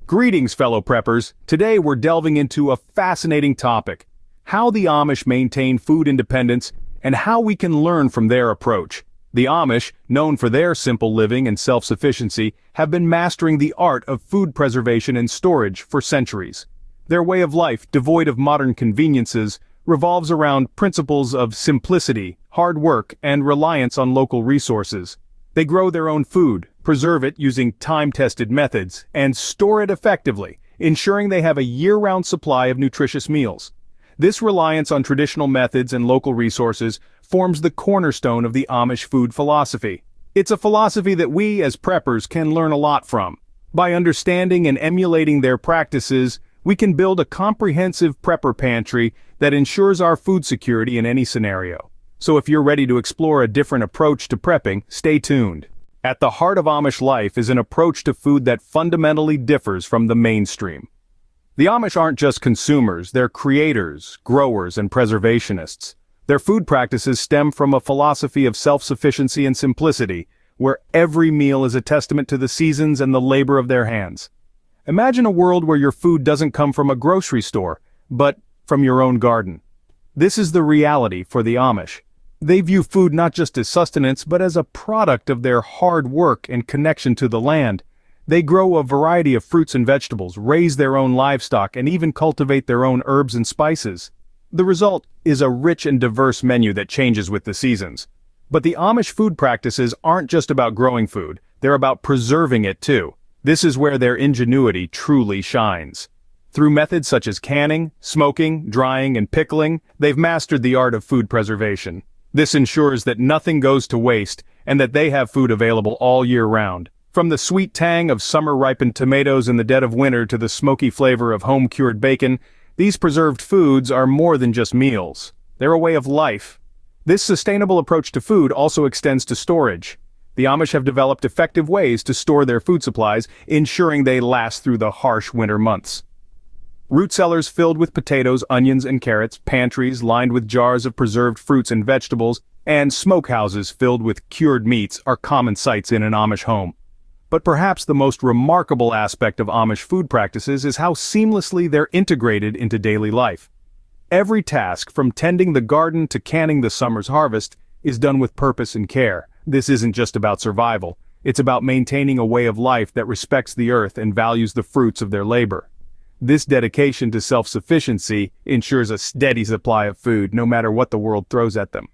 Greetings, fellow preppers. Today we're delving into a fascinating topic: how the Amish maintain food independence and how we can learn from their approach. The Amish, known for their simple living and self-sufficiency, have been mastering the art of food preservation and storage for centuries. Their way of life, devoid of modern conveniences, revolves around principles of simplicity, hard work, and reliance on local resources. They grow their own food, preserve it using time-tested methods, and store it effectively, ensuring they have a year-round supply of nutritious meals. This reliance on traditional methods and local resources forms the cornerstone of the Amish food philosophy. It's a philosophy that we, as preppers, can learn a lot from. By understanding and emulating their practices, we can build a comprehensive prepper pantry that ensures our food security in any scenario. So if you're ready to explore a different approach to prepping, stay tuned. At the heart of Amish life is an approach to food that fundamentally differs from the mainstream. The Amish aren't just consumers, they're creators, growers, and preservationists. Their food practices stem from a philosophy of self-sufficiency and simplicity, where every meal is a testament to the seasons and the labor of their hands. Imagine a world where your food doesn't come from a grocery store, but from your own garden. This is the reality for the Amish. They view food not just as sustenance, but as a product of their hard work and connection to the land. They grow a variety of fruits and vegetables, raise their own livestock, and even cultivate their own herbs and spices. The result is a rich and diverse menu that changes with the seasons. But the Amish food practices aren't just about growing food, they're about preserving it too. This is where their ingenuity truly shines. Through methods such as canning, smoking, drying, and pickling, they've mastered the art of food preservation. This ensures that nothing goes to waste and that they have food available all year round. From the sweet tang of summer-ripened tomatoes in the dead of winter to the smoky flavor of home-cured bacon, these preserved foods are more than just meals. They're a way of life. This sustainable approach to food also extends to storage. The Amish have developed effective ways to store their food supplies, ensuring they last through the harsh winter months. Root cellars filled with potatoes, onions, and carrots, pantries lined with jars of preserved fruits and vegetables, and smokehouses filled with cured meats are common sights in an Amish home. But perhaps the most remarkable aspect of Amish food practices is how seamlessly they're integrated into daily life. Every task, from tending the garden to canning the summer's harvest, is done with purpose and care. This isn't just about survival, it's about maintaining a way of life that respects the earth and values the fruits of their labor. This dedication to self-sufficiency ensures a steady supply of food no matter what the world throws at them.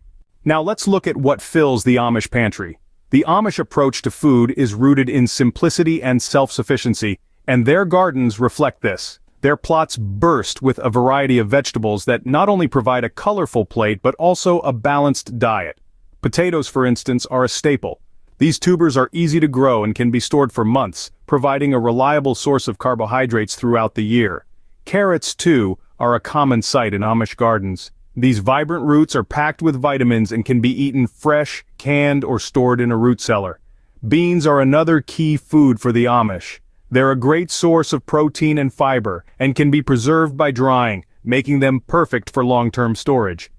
Now let's look at what fills the Amish pantry. The Amish approach to food is rooted in simplicity and self-sufficiency, and their gardens reflect this. Their plots burst with a variety of vegetables that not only provide a colorful plate but also a balanced diet. Potatoes, for instance, are a staple. These tubers are easy to grow and can be stored for months, providing a reliable source of carbohydrates throughout the year. Carrots, too, are a common sight in Amish gardens. These vibrant roots are packed with vitamins and can be eaten fresh, canned, or stored in a root cellar. Beans are another key food for the Amish. They're a great source of protein and fiber, and can be preserved by drying, making them perfect for long-term storage.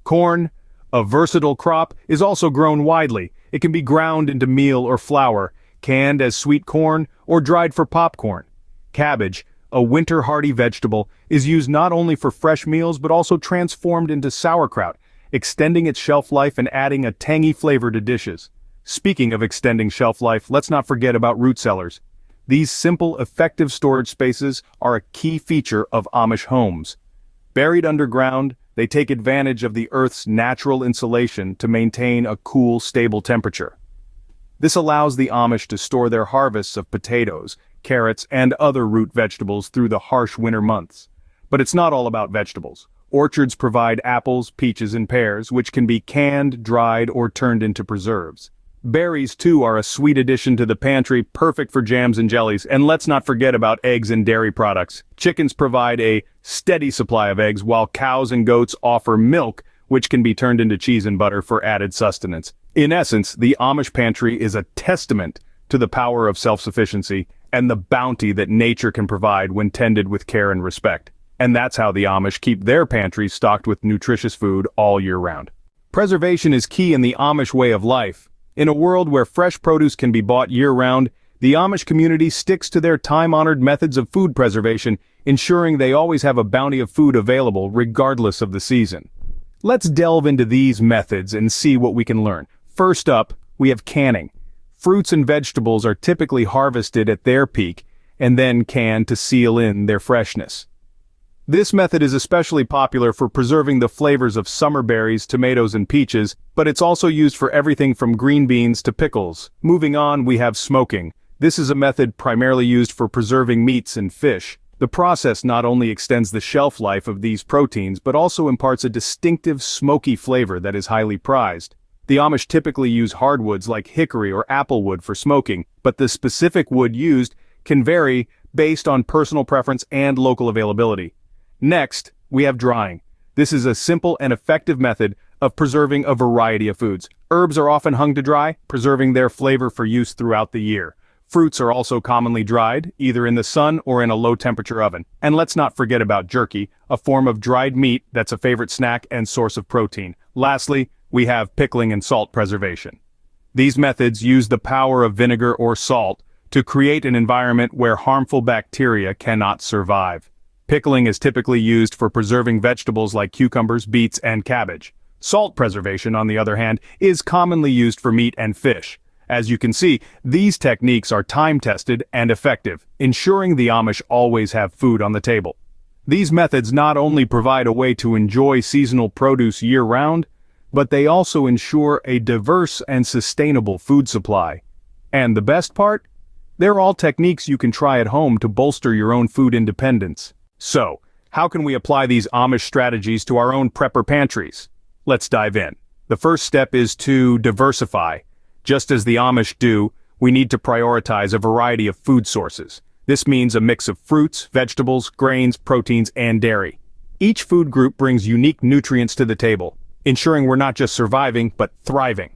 Corn, a versatile crop, is also grown widely. It can be ground into meal or flour, canned as sweet corn, or dried for popcorn. Cabbage, a winter-hardy vegetable, is used not only for fresh meals but also transformed into sauerkraut, extending its shelf life and adding a tangy flavor to dishes. Speaking of extending shelf life, let's not forget about root cellars. These simple, effective storage spaces are a key feature of Amish homes. Buried underground, they take advantage of the Earth's natural insulation to maintain a cool, stable temperature. This allows the Amish to store their harvests of potatoes, carrots, and other root vegetables through the harsh winter months. But it's not all about vegetables. Orchards provide apples, peaches, and pears, which can be canned, dried, or turned into preserves. Berries, too, are a sweet addition to the pantry, perfect for jams and jellies. And let's not forget about eggs and dairy products. Chickens provide a steady supply of eggs, while cows and goats offer milk, which can be turned into cheese and butter for added sustenance. In essence, the Amish pantry is a testament to the power of self-sufficiency and the bounty that nature can provide when tended with care and respect. And that's how the Amish keep their pantries stocked with nutritious food all year round. Preservation is key in the Amish way of life. In a world where fresh produce can be bought year-round, The Amish community sticks to their time-honored methods of food preservation, ensuring they always have a bounty of food available regardless of the season. Let's delve into these methods and see what we can learn. First up, we have canning. Fruits and vegetables are typically harvested at their peak and then canned to seal in their freshness. This method is especially popular for preserving the flavors of summer berries, tomatoes, and peaches, but it's also used for everything from green beans to pickles. Moving on, we have smoking. This is a method primarily used for preserving meats and fish. The process not only extends the shelf life of these proteins, but also imparts a distinctive smoky flavor that is highly prized. The Amish typically use hardwoods like hickory or applewood for smoking, but the specific wood used can vary based on personal preference and local availability. Next, we have drying. This is a simple and effective method of preserving a variety of foods. Herbs are often hung to dry, preserving their flavor for use throughout the year. Fruits are also commonly dried, either in the sun or in a low-temperature oven. And let's not forget about jerky, a form of dried meat that's a favorite snack and source of protein. Lastly, we have pickling and salt preservation. These methods use the power of vinegar or salt to create an environment where harmful bacteria cannot survive. Pickling is typically used for preserving vegetables like cucumbers, beets, and cabbage. Salt preservation, on the other hand, is commonly used for meat and fish. As you can see, these techniques are time-tested and effective, ensuring the Amish always have food on the table. These methods not only provide a way to enjoy seasonal produce year-round, but they also ensure a diverse and sustainable food supply. And the best part? They're all techniques you can try at home to bolster your own food independence. So, how can we apply these Amish strategies to our own prepper pantries? Let's dive in. The first step is to diversify. Just as the Amish do, we need to prioritize a variety of food sources. This means a mix of fruits, vegetables, grains, proteins, and dairy. Each food group brings unique nutrients to the table, ensuring we're not just surviving, but thriving.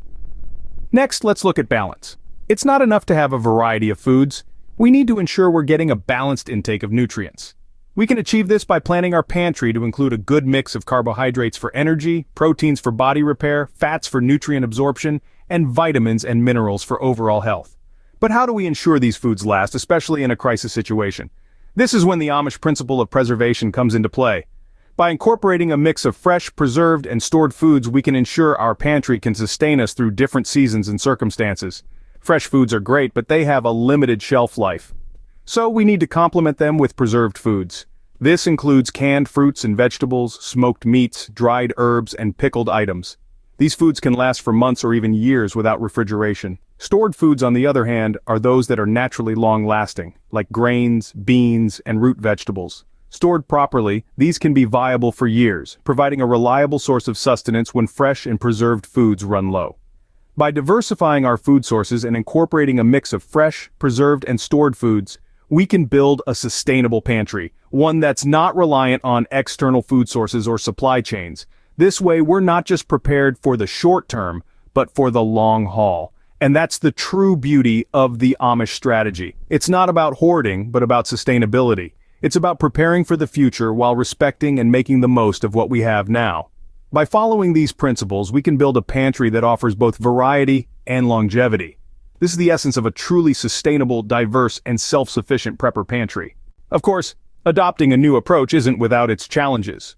Next, let's look at balance. It's not enough to have a variety of foods. We need to ensure we're getting a balanced intake of nutrients. We can achieve this by planning our pantry to include a good mix of carbohydrates for energy, proteins for body repair, fats for nutrient absorption, and vitamins and minerals for overall health. But how do we ensure these foods last, especially in a crisis situation? This is when the Amish principle of preservation comes into play. By incorporating a mix of fresh, preserved, and stored foods, we can ensure our pantry can sustain us through different seasons and circumstances. Fresh foods are great, but they have a limited shelf life. So we need to complement them with preserved foods. This includes canned fruits and vegetables, smoked meats, dried herbs, and pickled items. These foods can last for months or even years without refrigeration. Stored foods, on the other hand, are those that are naturally long-lasting, like grains, beans, and root vegetables. Stored properly, these can be viable for years, providing a reliable source of sustenance when fresh and preserved foods run low. By diversifying our food sources and incorporating a mix of fresh, preserved, and stored foods, we can build a sustainable pantry, one that's not reliant on external food sources or supply chains. This way, we're not just prepared for the short term, but for the long haul. And that's the true beauty of the Amish strategy. It's not about hoarding, but about sustainability. It's about preparing for the future while respecting and making the most of what we have now. By following these principles, we can build a pantry that offers both variety and longevity. This is the essence of a truly sustainable, diverse, and self-sufficient prepper pantry. Of course, adopting a new approach isn't without its challenges.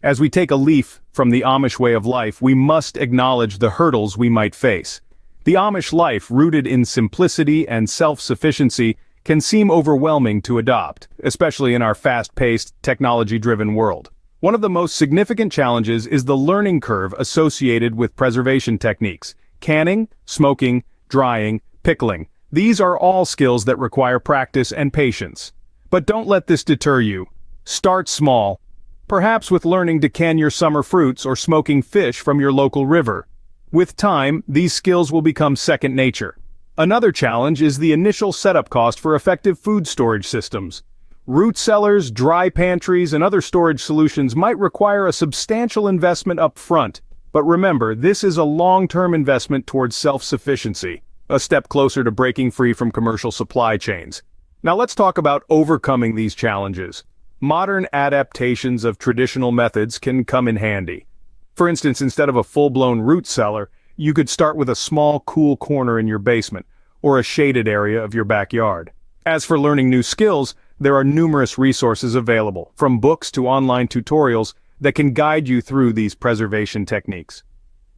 As we take a leaf from the Amish way of life, we must acknowledge the hurdles we might face. The Amish life, rooted in simplicity and self-sufficiency, can seem overwhelming to adopt, especially in our fast-paced, technology-driven world. One of the most significant challenges is the learning curve associated with preservation techniques: canning, smoking, drying, pickling. These are all skills that require practice and patience. But don't let this deter you. Start small, perhaps with learning to can your summer fruits or smoking fish from your local river. With time, these skills will become second nature. Another challenge is the initial setup cost for effective food storage systems. Root cellars, dry pantries, and other storage solutions might require a substantial investment up front. But remember, this is a long-term investment towards self-sufficiency, a step closer to breaking free from commercial supply chains. Now let's talk about overcoming these challenges. Modern adaptations of traditional methods can come in handy. For instance, instead of a full-blown root cellar, you could start with a small, cool corner in your basement, or a shaded area of your backyard. As for learning new skills, there are numerous resources available, from books to online tutorials that can guide you through these preservation techniques.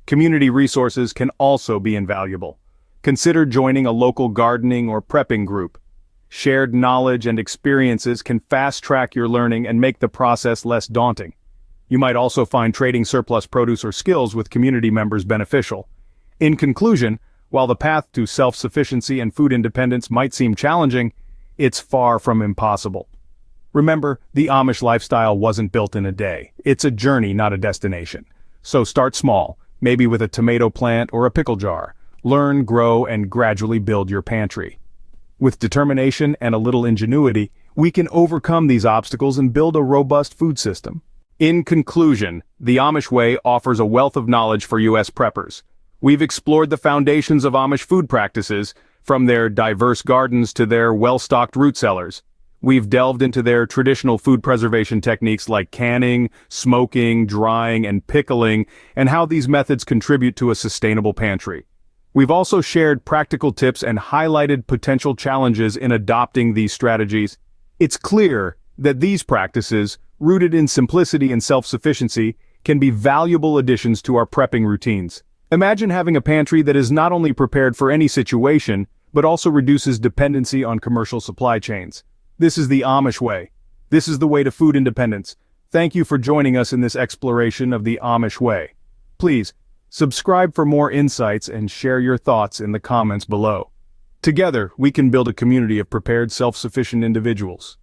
Community resources can also be invaluable. Consider joining a local gardening or prepping group. Shared knowledge and experiences can fast-track your learning and make the process less daunting. You might also find trading surplus produce or skills with community members beneficial. In conclusion, while the path to self-sufficiency and food independence might seem challenging, it's far from impossible. Remember, the Amish lifestyle wasn't built in a day. It's a journey, not a destination. So start small, maybe with a tomato plant or a pickle jar. Learn, grow, and gradually build your pantry. With determination and a little ingenuity, we can overcome these obstacles and build a robust food system. In conclusion, the Amish Way offers a wealth of knowledge for U.S. preppers. We've explored the foundations of Amish food practices, from their diverse gardens to their well-stocked root cellars. We've delved into their traditional food preservation techniques like canning, smoking, drying, and pickling, and how these methods contribute to a sustainable pantry. We've also shared practical tips and highlighted potential challenges in adopting these strategies. It's clear that these practices, rooted in simplicity and self-sufficiency, can be valuable additions to our prepping routines. Imagine having a pantry that is not only prepared for any situation, but also reduces dependency on commercial supply chains. This is the Amish Way. This is the way to food independence. Thank you for joining us in this exploration of the Amish Way. Please, subscribe for more insights and share your thoughts in the comments below. Together, we can build a community of prepared, self-sufficient individuals.